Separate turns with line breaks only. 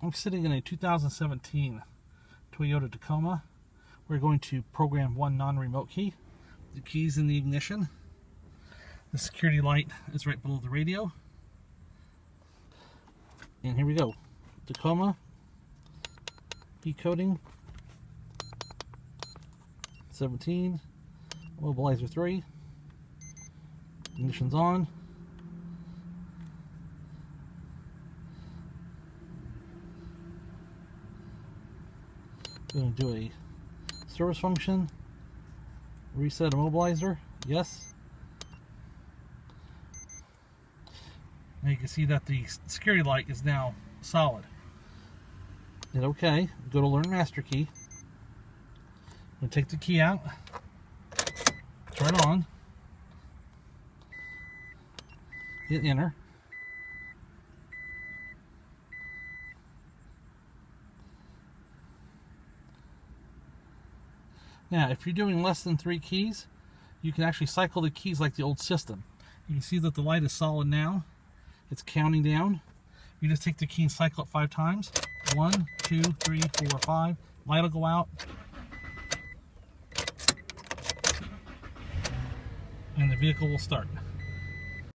I'm sitting in a 2017 Toyota Tacoma. We're going to program one non-remote key. The key's in the ignition. The security light is right below the radio. And here we go. Tacoma. Key coding. 17. Mobilizer 3. Ignition's on. Going to do a service function. Reset immobilizer. Yes. Now you can see that the security light is now solid. Hit OK. Go to Learn Master Key. I'm going to take the key out. Turn it on. Hit Enter. Now, if you're doing less than 3 keys, you can actually cycle the keys like the old system. You can see that the light is solid now. It's counting down. You just take the key and cycle it 5 times. 1, 2, 3, 4, 5. Light will go out. And the vehicle will start.